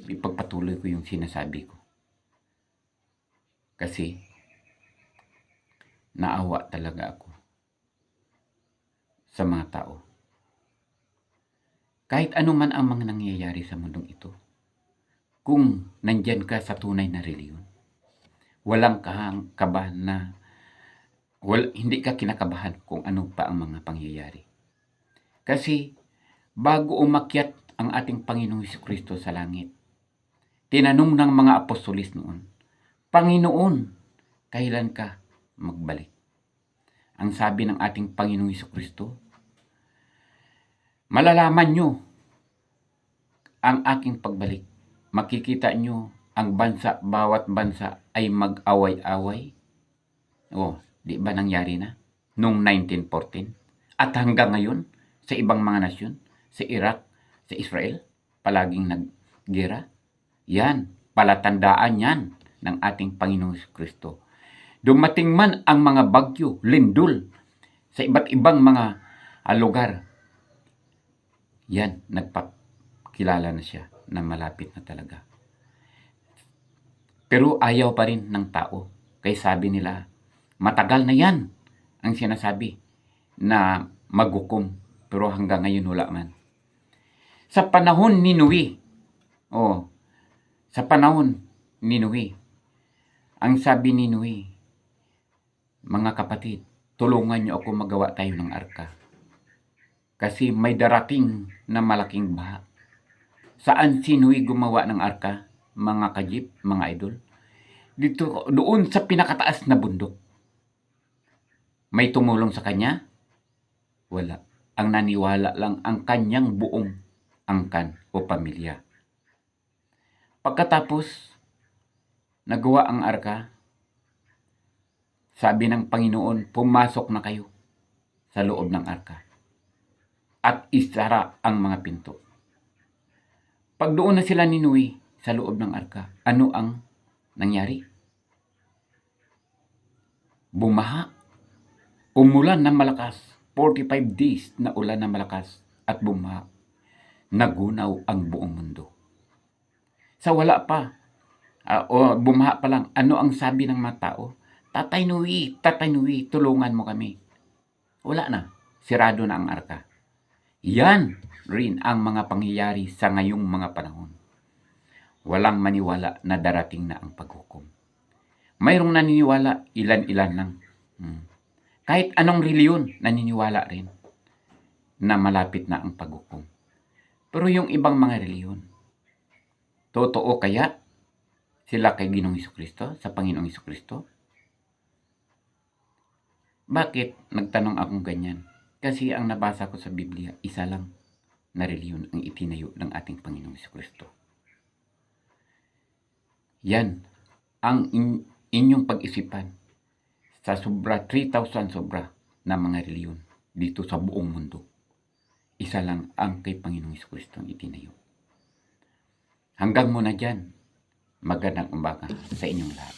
ipagpatuloy ko yung sinasabi ko. Kasi naawa talaga ako sa mga tao. Kahit ano man ang mga nangyayari sa mundong ito, kung nandyan ka sa tunay na reliyon, walang kabahan na hindi ka kinakabahan kung ano pa ang mga pangyayari. Kasi bago umakyat ang ating Panginoong Jesucristo sa langit, tinanong ng mga apostolis noon, Panginoon, kailan ka magbalik? Ang sabi ng ating Panginoong Jesucristo, malalaman nyo ang aking pagbalik. Makikita nyo ang bawat bansa ay mag-away-away. Di ba nangyari na? Noong 1914. At hanggang ngayon, sa ibang mga nasyon, sa Iraq, sa Israel, palaging naggera. Yan, palatandaan yan ng ating Panginoong Kristo. Dumating man ang mga bagyo, lindol, sa iba't ibang mga lugar, yan, nagpakilala na siya na malapit na talaga. Pero ayaw pa rin ng tao. Kaya sabi nila, matagal na yan ang sinasabi na maghukom. Pero hanggang ngayon wala man. Sa panahon ni Noe, ang sabi ni Noe, mga kapatid, tulungan niyo ako magawa tayo ng arka. Kasi may darating na malaking baha. Saan si Noe gumawa ng arka? Mga kajip, mga idol? Doon sa pinakataas na bundok. May tumulong sa kanya? Wala. Ang naniwala lang ang kanyang buong angkan o pamilya. Pagkatapos, nagawa ang arka, sabi ng Panginoon, pumasok na kayo sa loob ng arka at isara ang mga pinto. Pag doon na sila ni Noe sa loob ng arka, ano ang nangyari? Bumaha. Umulan ng malakas. 45 days na ulan ng malakas at bumaha. Nagunaw ang buong mundo. Sa wala pa, bumaha pa lang, ano ang sabi ng mga tao? Tatay Noe, tulungan mo kami. Wala na. Sirado na ang arka. Yan rin ang mga pangyayari sa ngayong mga panahon. Walang maniwala na darating na ang paghukom. Mayroong naniniwala, ilan-ilan lang. Kahit anong reliyon, naniniwala rin na malapit na ang paghukom. Pero yung ibang mga reliyon, totoo kaya sila kay Ginoong Jesucristo, sa Panginoong Jesucristo? Bakit nagtanong akong ganyan? Kasi ang nabasa ko sa Biblia, isa lang na reliyon ang itinayo ng ating Panginoong Jesucristo. Yan ang inyong pag-isipan sa sobra 3,000 sobra na mga reliyon dito sa buong mundo. Isa lang ang kay Panginoong Jesucristo ang itinayo. Hanggang muna dyan, magandang umaga sa inyong lahat.